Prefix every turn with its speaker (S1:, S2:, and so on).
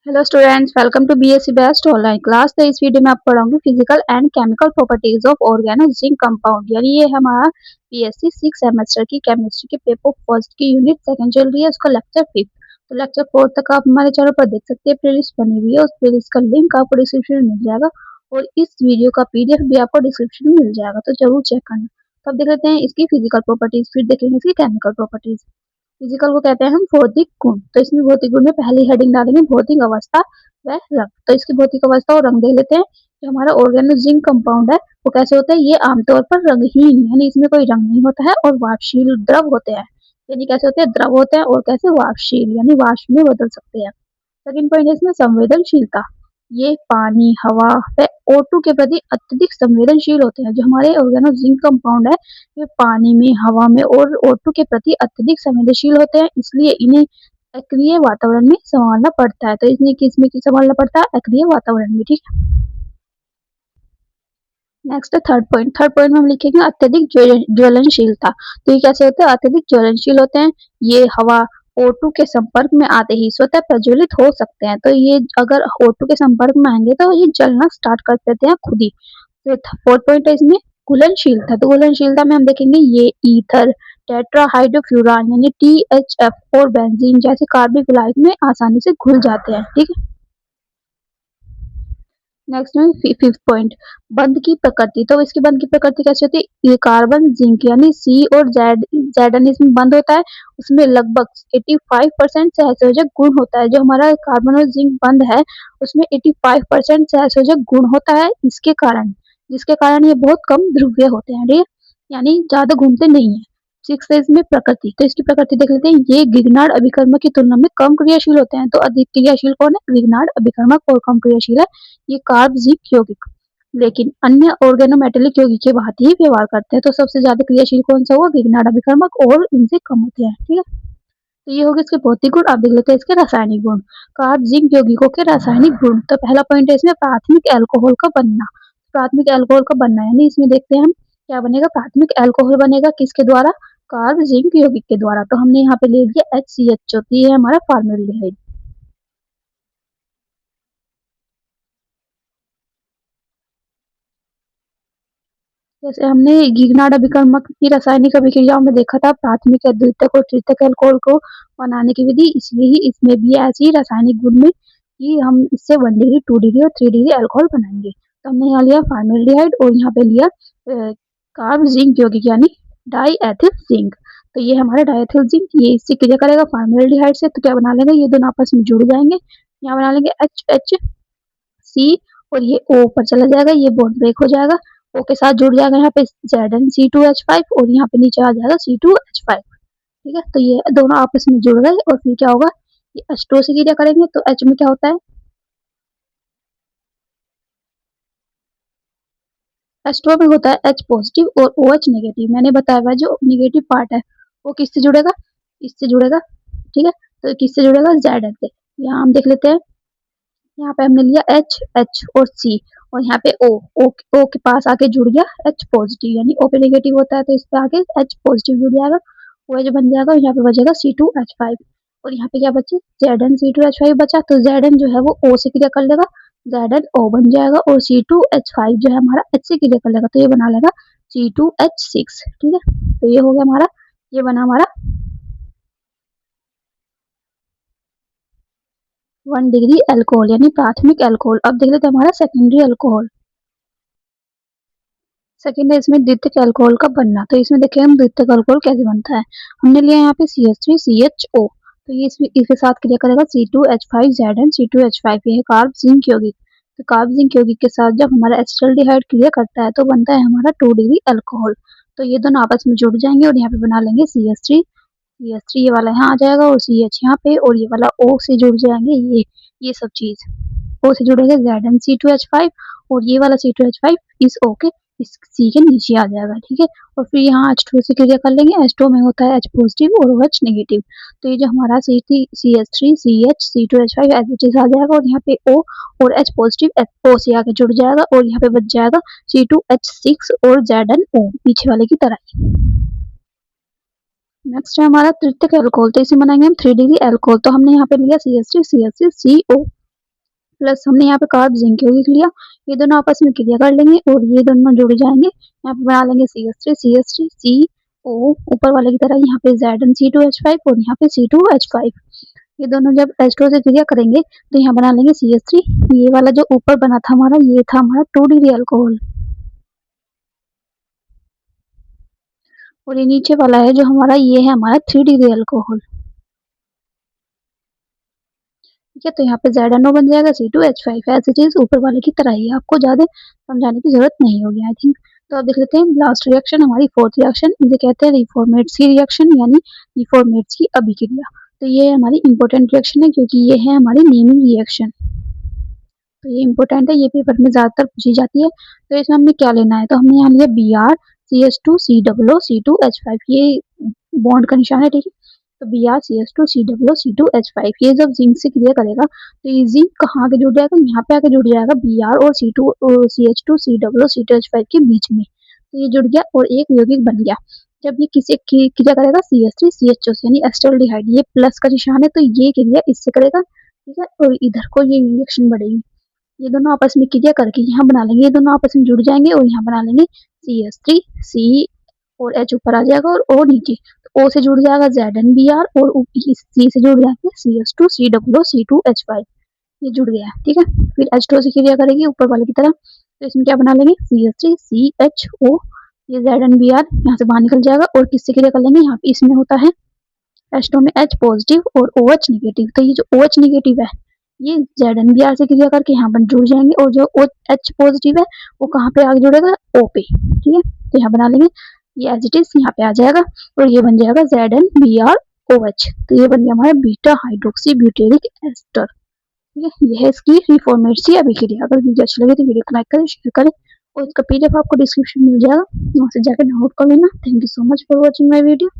S1: Hello students, welcome to BSc best online class. तो इस video में आपको पढ़ाऊंगी physical and chemical properties of organo zinc compound. यानी ये हमारा बीएससी 6 सेमेस्टर की केमिस्ट्री के पेपर फर्स्ट की यूनिट सेकंड चल रही है, उसका लेक्चर 5। तो लेक्चर 4 तक आप हमारे चैनल पर देख सकते हैं, प्लेलिस्ट बनी हुई है। उस प्लेलिस्ट का लिंक आपको डिस्क्रिप्शन में मिल जाएगा और इस वीडियो का पीडीएफ भी आपको डिस्क्रिप्शन में मिल जाएगा, तो जरूर चेक करना। तो अब देख लेते हैं इसकी फिजिकल प्रॉपर्टीज, फिर देखेंगे इसकी केमिकल प्रॉपर्टीज। फिजिकल को कहते हैं हम भौतिक गुण। तो इसमें भौतिक गुण में पहली हेडिंग डालेंगे भौतिक अवस्था व रंग। तो इसकी भौतिक अवस्था और रंग देख लेते हैं। जो हमारा ऑर्गेनो जिंक कंपाउंड है वो कैसे होता है, ये आमतौर पर रंगहीन यानी इसमें कोई रंग नहीं होता है और वाष्पशील द्रव होते हैं। यानी कैसे होते हैं, द्रव होते हैं और कैसे वाष्पशील यानी वाष्प में बदल सकते हैं। सेकंड पॉइंट है इसमें संवेदनशीलता। ये पानी, हवा व O2 के प्रति अत्यधिक संवेदनशील होते हैं। जो हमारे ऑर्गेनो जिंक कंपाउंड है ये पानी में, हवा में और O2 के प्रति अत्यधिक संवेदनशील होते हैं, इसलिए इन्हें अक्रिय वातावरण में संभालना पड़ता है। तो इसमें किसमें संभालना पड़ता है, अक्रिय वातावरण में। ठीक है, नेक्स्ट है थर्ड पॉइंट। थर्ड पॉइंट में हम लिखेंगे अत्यधिक ज्वलनशीलता। तो ये कैसे होते हैं, अत्यधिक ज्वलनशील होते हैं। ये हवा O2 के संपर्क में आते ही स्वतः प्रज्वलित हो सकते हैं। तो ये अगर O2 के संपर्क में आएंगे तो ये जलना स्टार्ट कर देते हैं खुद ही। तो फोर्थ पॉइंट है इसमें घुलनशीलता। तो घुलनशीलता में हम देखेंगे ये ईथर, टेट्राहाइड्रोफ्यूरान यानी THF और बेंजीन जैसे कार्बनिक विलायक में आसानी से घुल जाते हैं। ठीक है, नेक्स्ट में फिफ्थ पॉइंट, बंध की प्रकृति। तो इसकी बंध की प्रकृति कैसी होती है, ये कार्बन जिंक यानी सी और जेडन इसमें बंद होता है। उसमें लगभग 85% सहसंयोजक गुण होता है। जो हमारा कार्बन और जिंक बंद है उसमें 85% सहसंयोजक गुण होता है, इसके कारण जिसके कारण ये बहुत कम ध्रुवीय होते हैं। ठीक है, यानी ज्यादा घूमते नहीं है। सिक्स है इसमें प्रकृति। तो इसकी प्रकृति देख लेते हैं। ये गिगनार्ड अभिकर्मक की तुलना में कम क्रियाशील होते हैं। तो अधिक क्रियाशील कौन है, गिगनार्ड अभिकर्मक, और कम क्रियाशील है ये कार्ब जिंक यौगिक। लेकिन अन्य ऑर्गेनोमेटेलिक यौगिक के भांति ही व्यवहार करते हैं। तो सबसे ज्यादा क्रियाशील कौन सा हुआ, गिगनार्ड अभिकर्मक, और इनसे कम होते हैं। ठीक है, तो ये हो गए इसके भौतिक गुण। अब देख लेते हैं इसके रासायनिक गुण। कार्ब जिंक यौगिकों के रासायनिक गुण। तो पहला पॉइंट है इसमें प्राथमिक अल्कोहल का बनना। प्राथमिक अल्कोहल का बनना यानी इसमें देखते हैं हम क्या बनेगा, प्राथमिक अल्कोहल बनेगा किसके द्वारा, कार्ब जिंक यौगिक के द्वारा। तो हमने यहाँ पे ले लिया HCH, जो कि है हमारा फॉर्मेल्डिहाइड। जैसे हमने गिगनार्ड अभिकर्मक की रासायनिक अभिक्रियाओं में देखा था प्राथमिक या द्वितीयक और तृतीयक अल्कोहल को बनाने की विधि, इसलिए ही इसमें भी ऐसी ही रासायनिक गुण में कि हम इससे 1 डिग्री, 2 डिग्री और 3 डिग्री अल्कोहल बनाएंगे। तो हमने यहाँ लिया फॉर्मेल्डिहाइड और यहाँ पे लिया कार्ब जिंक यौगिक यानी डाईएथिल जिंक। तो ये हमारा डाईएथिल जिंक, ये इससे क्रिया करेगा फॉर्मेल्डिहाइड से। तो क्या बना लेंगे, ये दोनों आपस में जुड़ जाएंगे। यहाँ बना लेंगे HHC और ये O पर चला जाएगा, ये बॉन्ड ब्रेक हो जाएगा। O के साथ जुड़ जाएगा यहाँ पे ZnC2H5 और यहाँ पे नीचे आ जाएगा C2H5। ठीक है, तो ये दोनों आपस में जुड़ गए और फिर क्या होगा, ये H2 से क्रिया करेंगे तो H में क्या होता है, H2 में होता है H पॉजिटिव और OH नेगेटिव। मैंने बताया हुआ जो नेगेटिव पार्ट है वो किससे जुड़ेगा, इससे जुड़ेगा। ठीक है, तो किससे जुड़ेगा, Zn से। यहाँ हम देख लेते हैं, यहाँ पे हमने लिया H और C और यहाँ पे O के पास आके जुड़ गया H पॉजिटिव, यानी O पे नेगेटिव होता है तो इस पे आके H पॉजिटिव जुड़ जाएगा, OH बन जाएगा और यहाँ पे बचेगा C2H5 और यहाँ पे क्या बचे, Zn C2H5 बचा। तो Zn जो है वो O से क्रिया कर लेगा, ZnO बन जाएगा और C2H5 जो है हमारा H से क्रिया कर लेगा तो ये बना लेगा C2H6। ठीक है, तो ये हो गया हमारा, ये बना हमारा 1 डिग्री अल्कोहल यानी प्राथमिक अल्कोहल। अब देख लेते हैं हमारा सेकेंडरी अल्कोहल। सेकेंड है इसमें द्वितीयक अल्कोहल का बनना। तो इसमें देखिए हम द्वितीयक अल्कोहल कैसे बनता है। हमने लिया यहाँ पे CH3CHO, तो ये इसके साथ क्रिया करेगा C2H5Zn C2H5, ये है कार्ब जिंक यौगिक। तो कार्ब जिंक यौगिक के साथ जब हमारा एसिटाल्डिहाइड क्रिया करता है तो बनता है हमारा 2 डिग्री अल्कोहल। तो ये दोनों आपस में जुड़ जाएंगे और यहाँ पे बना लेंगे CH3 ये वाला यहाँ आ जाएगा और CH यहाँ पे और ये वाला O से जुड़ जाएंगे, ये सब चीज O से जुड़ेगा ZnC2H5 और ये वाला C2H5 इस O के इस C के नीचे आ जाएगा। ठीक है, और फिर यहाँ H2 से क्रिया कर लेंगे, H2 में होता है H पॉजिटिव और OH नेगेटिव। तो ये जो हमारा CH3CH C2H5 as it is आ जाएगा और यहाँ पे O और H पॉजिटिव O से आके जुड़ जाएगा और यहाँ पे बच जाएगा C2H6 और ZnO पीछे वाले की तरह ही। नेक्स्ट है हमारा तृतीयक अल्कोहल। तो इसे बनाएंगे हम 3 डिग्री अल्कोहल। तो हमने यहाँ पे लिया CH3CH3CO प्लस हमने यहाँ पे कार्ब जिंक लिख लिया, ये दोनों आपस में क्रिया कर लेंगे और ये दोनों जुड़ जाएंगे। यहाँ पे बना लेंगे CH3 CO, ऊपर वाले की तरह यहाँ पे ZnC2H5 और यहाँ पे C2H5। ये दोनों जब H2 से क्रिया करेंगे तो यहाँ बना लेंगे CH3। ये वाला जो ऊपर बना था हमारा, ये था हमारा 2 डिग्री अल्कोहल, और ये नीचे वाला है जो हमारा, ये है हमारा 3 डिग्री अल्कोहल। ठीक है, तो यहाँ पे ZNO बन जाएगा C2H5 एज इट इज ऊपर वाले की तरह ही, आपको ज्यादा समझाने की जरूरत नहीं होगी आई थिंक। तो अब देख लेते हैं लास्ट रिएक्शन, हमारी फोर्थ रिएक्शन, इसे कहते हैं रिफॉर्मेट्स की रिएक्शन यानी रिफॉर्मेट्स की अभिक्रिया। तो ये हमारी इंपॉर्टेंट रिएक्शन है क्योंकि ये है हमारी नेमिंग रिएक्शन, तो ये इंपॉर्टेंट है, ये पेपर में ज्यादातर पूछी जाती है। तो इसमें हमने क्या लेना है, तो हमने यहाँ लिया BrCH2COO C2H5, ये बॉन्ड का निशान है, ठीक है। तो BrCH2COO C2H5 ये जब जिंक से क्रिया करेगा तो ये जिंक कहाँ आके जुड़ जाएगा, यहाँ पे आके जुड़ जाएगा Br और CH2COO C2H5 के बीच में। तो ये जुड़ गया और एक यौगिक बन गया। जब ये किसी क्रिया करेगा CH3CHO यानी एस्टल्डिहाइड, ये प्लस का निशान है, तो ये क्रिया इससे करेगा, ठीक है, और इधर को ये रिएक्शन बढ़ेगी। ये दोनों आपस में क्रिया करके यहाँ बना लेंगे, ये दोनों आपस में जुड़ जाएंगे और यहाँ बना लेंगे CH3 C और H ऊपर आ जाएगा और O नीचे, तो O से जुड़ जाएगा ZnBr और C से जुड़ जाएंगे CH2COO C2H5, ये जुड़ गया है, ठीक है। फिर H2 से क्रिया करेगी ऊपर वाले की तरह, तो इसमें क्या बना लेंगे CH3CHO, ये ZnBr यहाँ से बाहर निकल जाएगा और किससे क्रिया कर लेंगे, यहाँ पे इसमें होता है H2 में H पॉजिटिव और OH निगेटिव, तो ये जो OH निगेटिव है ये ZnBr से क्रिया करके यहाँ पर जुड़ जाएंगे और जो H पॉजिटिव है वो कहाँ पे आगे जुड़ेगा, O पे, ठीक है। तो यहाँ बना लेंगे, ये एज इट इज यहाँ पे आ जाएगा और ये बन जाएगा ZnBrOH, तो ये बन गया हमारा बीटा हाइड्रोक्सी ब्यूटेरिक एस्टर, ठीक है। यह है इसकी रिफॉर्मेट्स की अभिक्रिया। अगर वीडियो अच्छी लगे तो वीडियो को लाइक करें, शेयर करें और इसका PDF आपको डिस्क्रिप्शन मिल जाएगा, वहाँ से जाकर डाउनलोड कर लेना। Thank you so much for watching my video.